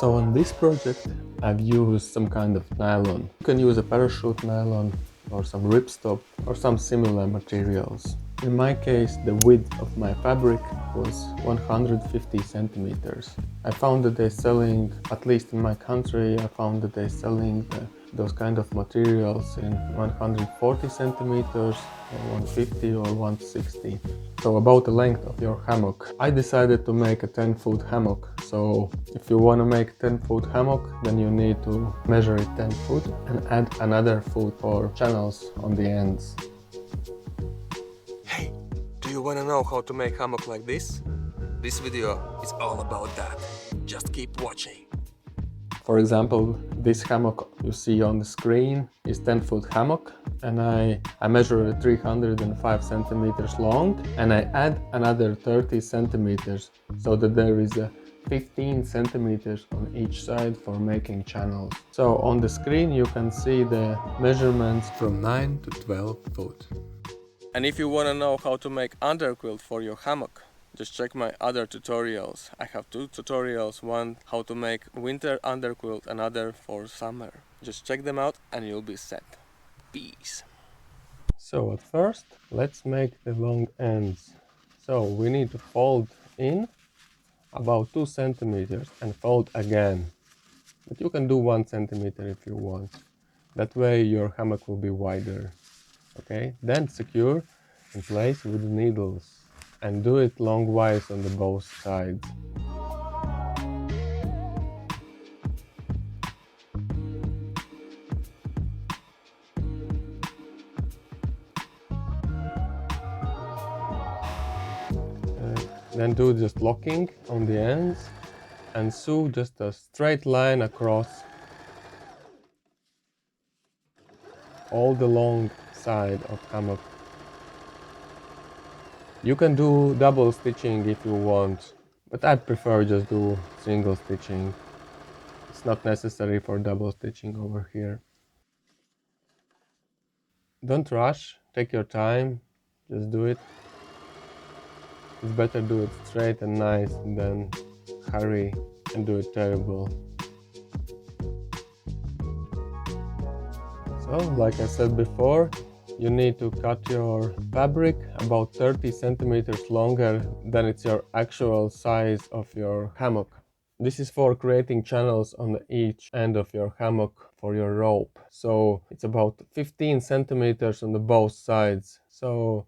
So on this project I've used some kind of nylon. You can use a parachute nylon or some ripstop or some similar materials. In my case, the width of my fabric was 150 centimeters. I found that they're selling, at least in my country, I found that they're selling those kind of materials in 140 centimeters or 150 or 160. So about the length of your hammock. I decided to make a 10-foot hammock. So if you want to make a 10-foot hammock, then you need to measure it 10 foot and add another foot for channels on the ends. Hey, do you wanna know how to make hammock like this? This video is all about that. Just keep watching. For example, this hammock you see on the screen is 10-foot hammock, and I measure it 305 centimeters long, and I add another 30 centimeters so that there is a 15 centimeters on each side for making channels. So on the screen you can see the measurements from 9 to 12 foot. And if you wanna know how to make underquilt for your hammock, just check my other tutorials. I have two tutorials, one how to make winter underquilt, another for summer. Just check them out and you'll be set. Peace. So at first, let's make the long ends. So we need to fold in about 2 centimeters and fold again. But you can do 1 centimeter if you want. That way your hammock will be wider. Okay, then secure in place with needles and do it longwise on the both sides. Then do just locking on the ends and sew just a straight line across all the long side of hammock. You can do double stitching if you want, but I prefer just do single stitching. It's not necessary for double stitching over here. Don't rush, take your time, just do it. It's better do it straight and nice than hurry and do it terrible. So, like I said before, you need to cut your fabric about 30 centimeters longer than it's your actual size of your hammock. This is for creating channels on each end of your hammock for your rope. So it's about 15 centimeters on the both sides. So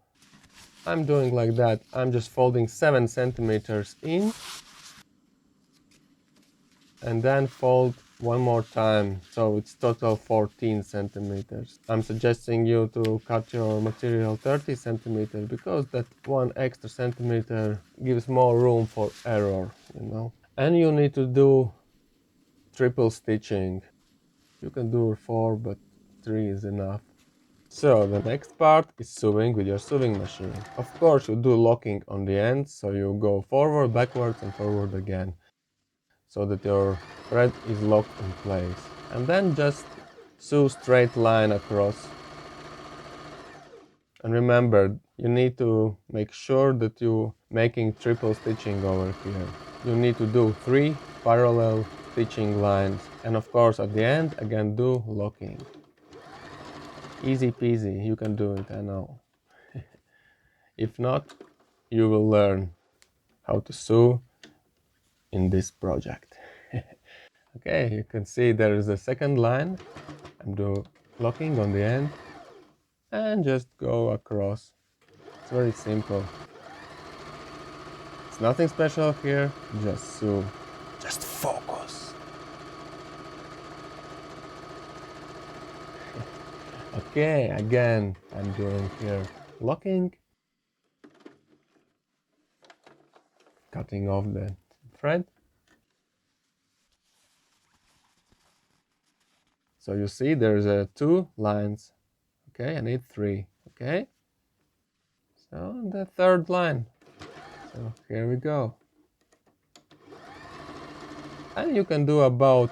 I'm doing like that. I'm just folding 7 centimeters in and then fold one more time, so it's total 14 centimeters. I'm suggesting you to cut your material 30 centimeters because that one extra centimeter gives more room for error, you know. And you need to do triple stitching. You can do 4, but 3 is enough. So the next part is sewing with your sewing machine. Of course you do locking on the ends, so you go forward, backwards and forward again, so that your thread is locked in place. And then just sew straight line across. And remember, you need to make sure that you're making triple stitching over here. You need to do 3 parallel stitching lines. And of course at the end, again do locking. Easy peasy, you can do it, I know. If not, you will learn how to sew in this project. Okay, you can see there is a second line. I'm doing locking on the end and just go across. It's very simple. It's nothing special here, just sew. Just focus. Okay, again, I'm doing here locking, cutting off the thread. So you see there's 2 lines. Okay, I need 3. Okay, so the third line. So here we go. And you can do about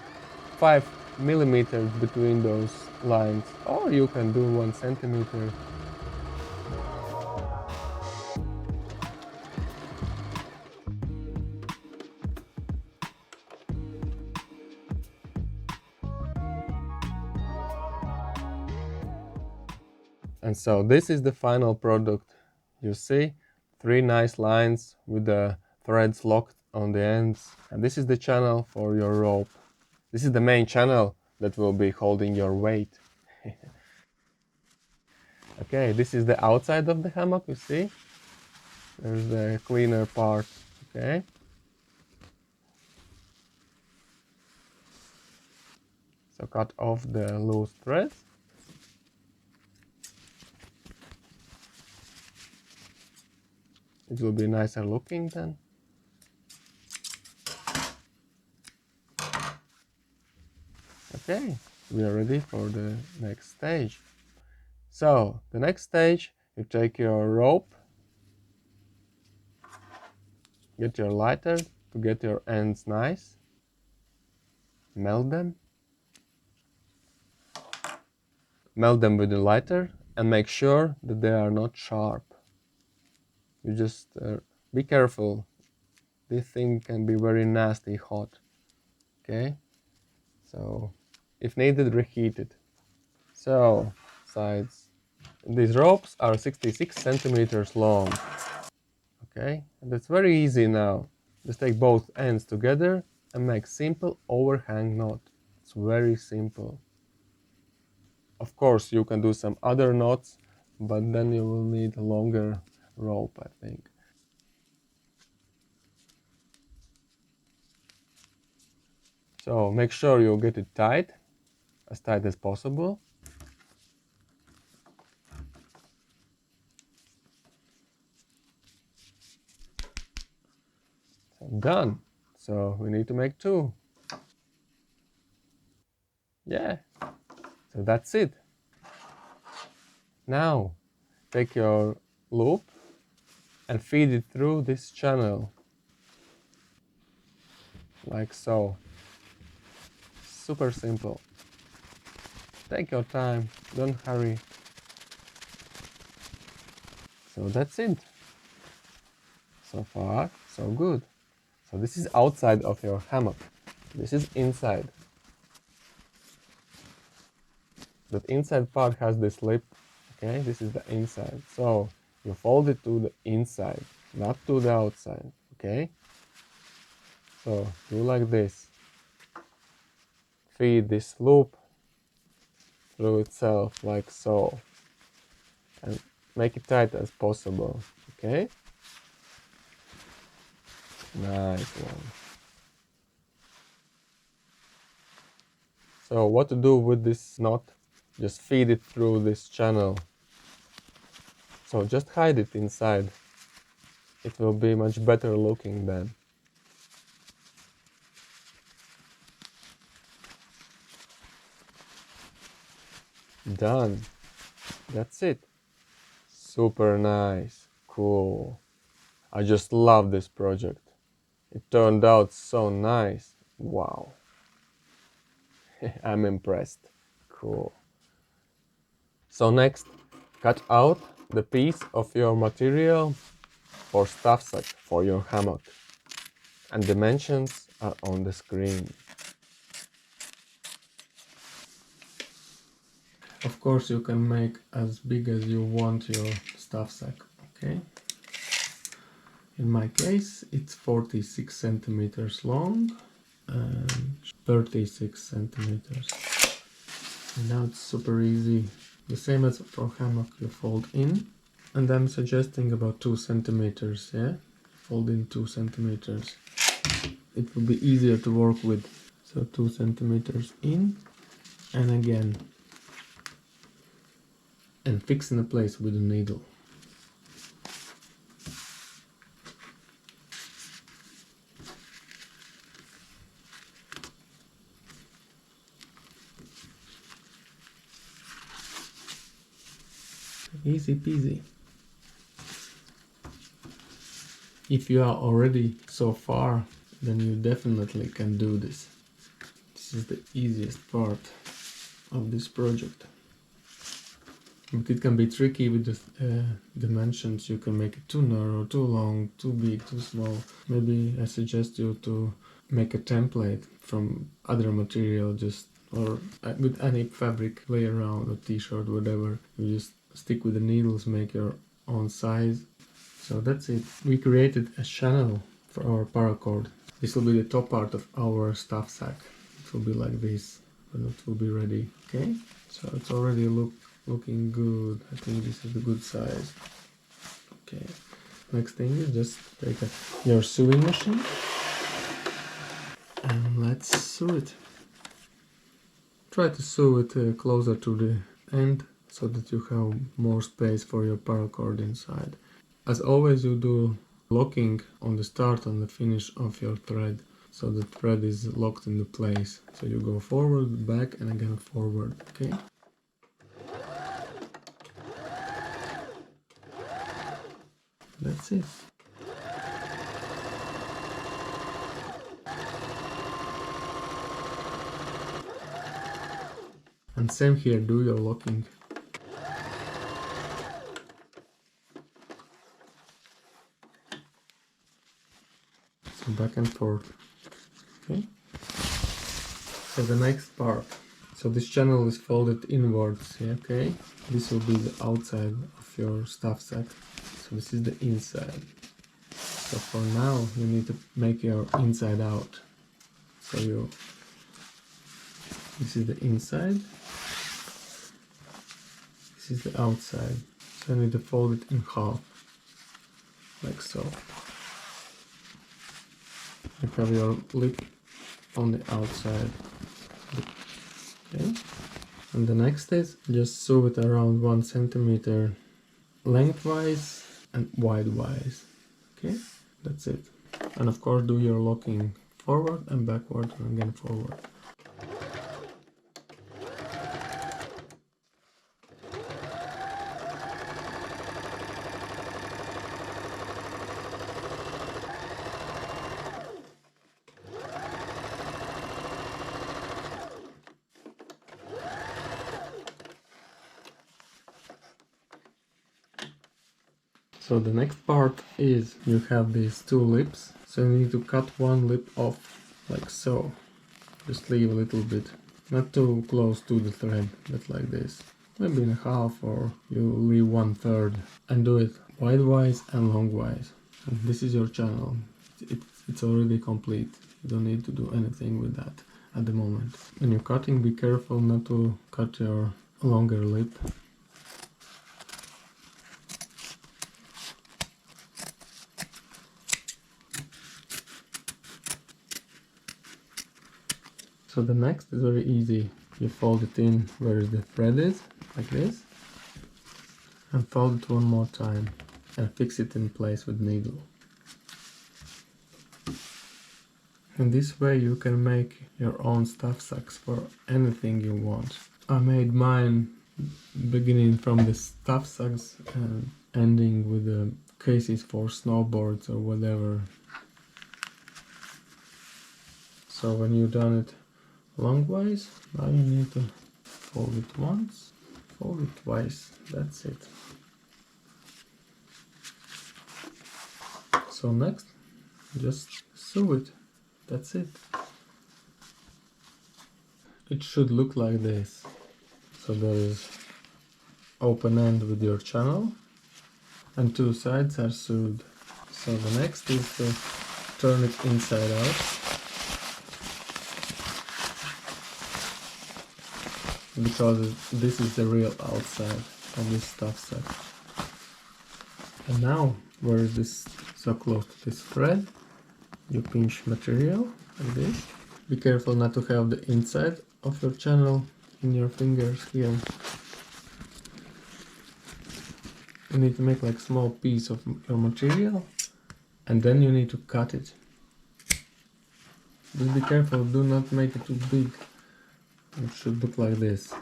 5 millimeters between those lines, or you can do 1 centimeter. And so this is the final product. You see, 3 nice lines with the threads locked on the ends. And this is the channel for your rope. This is the main channel that will be holding your weight. Okay, this is the outside of the hammock, you see? There's the cleaner part, okay? So cut off the loose threads. It will be nicer looking then. Okay, we are ready for the next stage. So, the next stage, you take your rope, get your lighter to get your ends nice, melt them with the lighter and make sure that they are not sharp. You just be careful, this thing can be very nasty hot, okay? So, if needed, reheat it. So, sides. These ropes are 66 centimeters long. Okay, and it's very easy now. Just take both ends together and make simple overhang knot. It's very simple. Of course, you can do some other knots, but then you will need a longer rope, I think. So make sure you get it tight as possible. So done. So we need to make 2. Yeah. So that's it. Now take your loop and feed it through this channel. Like so. Super simple. Take your time, don't hurry. So that's it. So far, so good. So this is outside of your hammock. This is inside. That inside part has this lip. Okay, this is the inside. So you fold it to the inside, not to the outside. Okay. So do like this. Feed this loop through itself like so. And make it tight as possible. Okay. Nice one. So what to do with this knot? Just feed it through this channel. So just hide it inside. It will be much better looking then. Done. That's it. Super nice. Cool. I just love this project. It turned out so nice. Wow. I'm impressed. Cool. So next, cut out the piece of your material for stuff sack for your hammock. And dimensions are on the screen. Of course, you can make as big as you want your stuff sack, okay? In my case, it's 46 centimeters long and 36 centimeters. And now it's super easy. The same as for hammock, you fold in. And I'm suggesting about 2 centimeters, yeah? Fold in 2 centimeters. It will be easier to work with. So 2 centimeters in and again. And fix in a place with a needle. Easy peasy. If you are already so far, then you definitely can do this. This is the easiest part of this project. But it can be tricky with the dimensions. You can make it too narrow, too long, too big, too small. Maybe I suggest you to make a template from other material, just or with any fabric, lay around a t-shirt, whatever. You just stick with the needles, make your own size. So that's it. We created a channel for our paracord. This will be the top part of our stuff sack. It will be like this when it will be ready. Okay, so it's already looking good. I think this is a good size. Okay, next thing is just take your sewing machine and let's sew it. Try to sew it closer to the end so that you have more space for your paracord inside. As always, you do locking on the start and the finish of your thread, so the thread is locked into place. So you go forward, back, and again forward. Okay. That's it. And same here, do your locking. So back and forth. Okay. So the next part. So this channel is folded inwards. Yeah, okay. This will be the outside of your stuff sack. So this is the inside. So for now you need to make your inside out. So this is the inside. This is the outside. So you need to fold it in half. Like so. You have your lip on the outside. Okay. And the next is just sew it around 1 centimeter lengthwise and widewise. Okay, that's it. And of course do your locking forward and backward and again forward. So the next part is you have these 2 lips, so you need to cut one lip off like so. Just leave a little bit, not too close to the thread, but like this. Maybe in half, or you leave 1/3, and do it widewise and longwise. And this is your channel. It's already complete. You don't need to do anything with that at the moment. When you're cutting, be careful not to cut your longer lip. So the next is very easy. You fold it in where the thread is, like this, and fold it one more time and fix it in place with needle. And this way you can make your own stuff sacks for anything you want. I made mine beginning from the stuff sacks and ending with the cases for snowboards or whatever. So when you've done it longwise, now you need to fold it once, fold it twice, that's it. So next, just sew it, that's it. It should look like this. So there is open end with your channel and 2 sides are sewed. So the next is to turn it inside out. Because this is the real outside of this stuff sack. And now, where is this so close to this thread, you pinch material like this. Be careful not to have the inside of your channel in your fingers here. You need to make like small piece of your material and then you need to cut it. Just be careful, do not make it too big. It should look like this.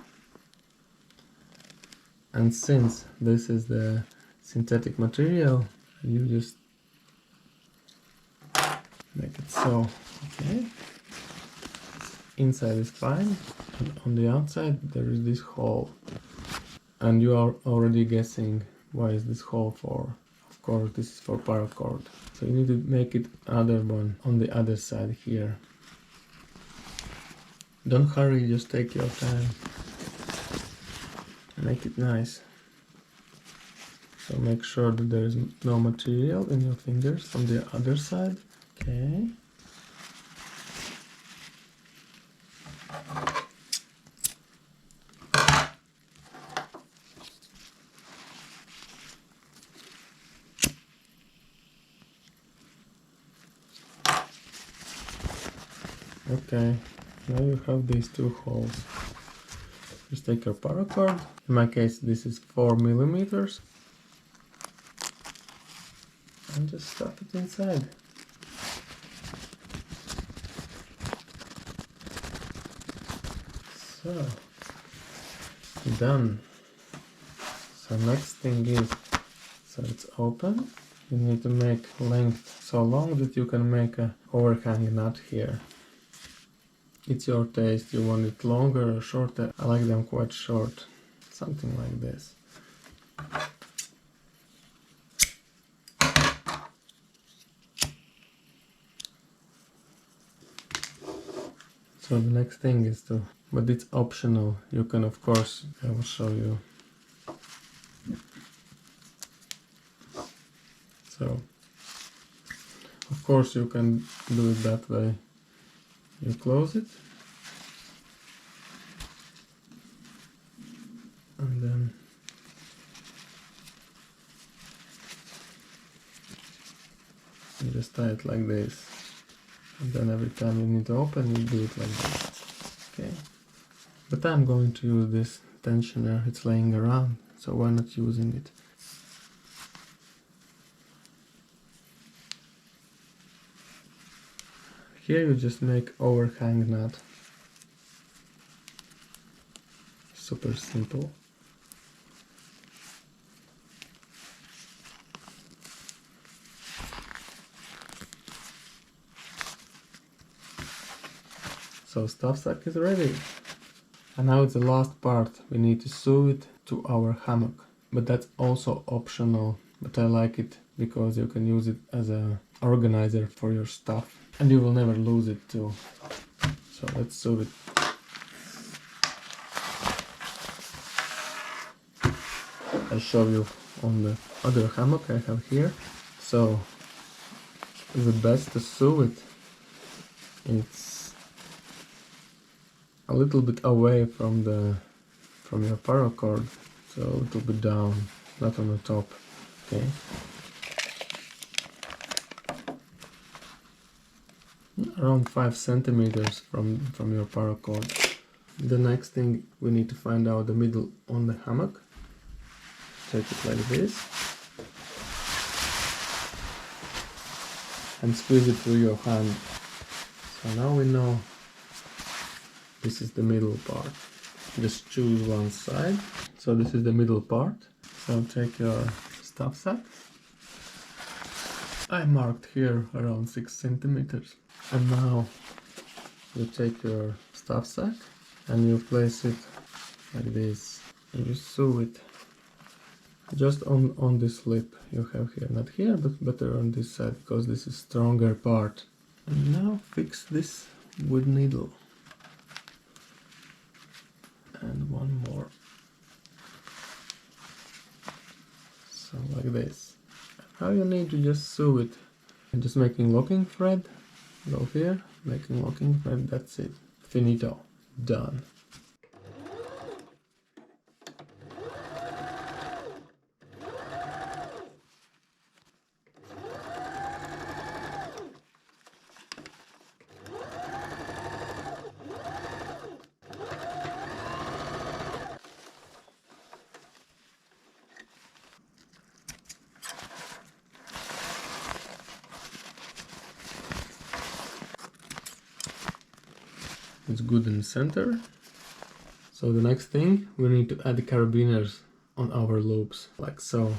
And since this is the synthetic material, you just make it so. Okay. Inside is fine, and on the outside there is this hole. And you are already guessing why is this hole for. Of course, this is for paracord. So you need to make it another one on the other side here. Don't hurry, just take your time. Make it nice. So make sure that there is no material in your fingers from the other side. Okay. Okay, now you have these two holes. Just take your paracord. In my case, this is 4 millimeters, and just stuff it inside. So, done. So next thing is, so it's open. You need to make length so long that you can make a overhang knot here. It's your taste, you want it longer or shorter. I like them quite short, something like this. So the next thing is to, but it's optional, you can of course, I will show you. So, of course you can do it that way. You close it, and then you just tie it like this, and then every time you need to open, you do it like this. Okay, but I'm going to use this tensioner, it's laying around, so why not using it? Here you just make overhang knot. Super simple. So stuff sack is ready. And now it's the last part. We need to sew it to our hammock. But that's also optional. But I like it because you can use it as an organizer for your stuff. And you will never lose it too. So let's sew it. I'll show you on the other hammock I have here. So the best to sew it, it's a little bit away from your paracord, so a little bit down, not on the top. Okay. Around 5 centimeters from your paracord. The next thing, we need to find out the middle on the hammock. Take it like this and squeeze it through your hand. So now we know this is the middle part. Just choose one side. So this is the middle part. So take your stuff sack. I marked here around 6 centimeters. And now you take your stuff sack and you place it like this. And you sew it just on this lip you have here. Not here, but better on this side, because this is stronger part. And now fix this with needle. And one more. So like this. Now you need to just sew it. And just making locking thread. Go here, making locking thread, that's it. Finito. Done. It's good in the center. So the next thing, we need to add the carabiners on our loops, like so.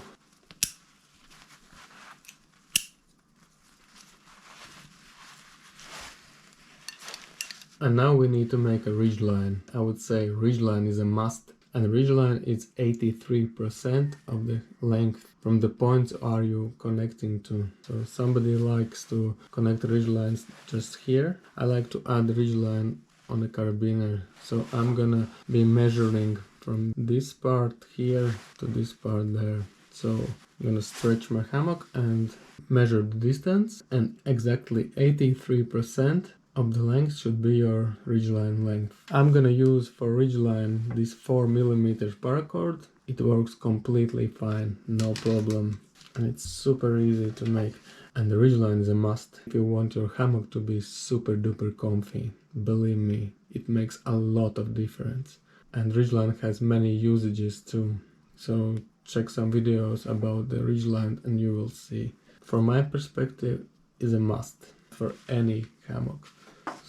And now we need to make a ridgeline. I would say ridgeline is a must. And the ridgeline is 83% of the length from the points are you connecting to. So if somebody likes to connect ridgelines just here, I like to add the ridgeline on the carabiner. So I'm gonna be measuring from this part here to this part there. So I'm gonna stretch my hammock and measure the distance, and exactly 83% of the length should be your ridgeline length. I'm gonna use for ridgeline this 4mm paracord. It works completely fine, no problem, and it's super easy to make. And the ridgeline is a must if you want your hammock to be super duper comfy. Believe me, it makes a lot of difference. And ridgeline has many usages too, so check some videos about the ridgeline and you will see. From my perspective, is a must for any hammock.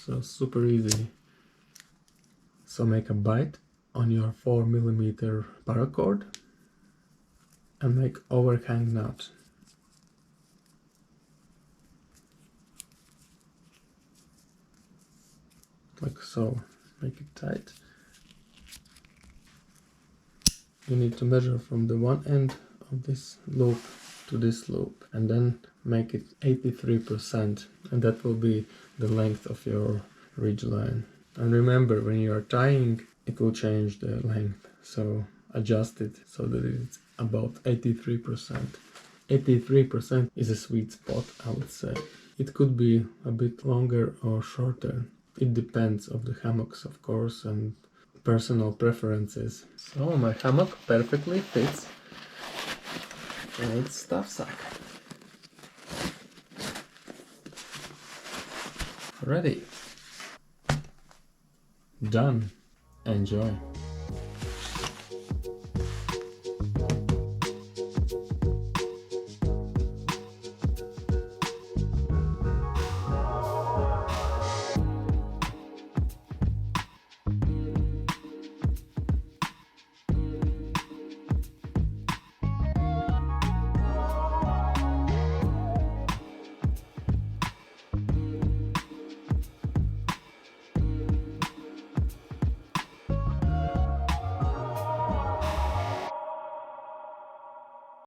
So super easy. So make a bite on your 4mm paracord and make overhang knot. Like so. Make it tight. You need to measure from the one end of this loop to this loop and then make it 83%, and that will be the length of your ridgeline. And remember, when you are tying, it will change the length, so adjust it so that it's about 83%. 83% is a sweet spot, I would say. It could be a bit longer or shorter. It depends on the hammocks, of course, and personal preferences. So my hammock perfectly fits in its stuff sack. Ready. Done. Enjoy.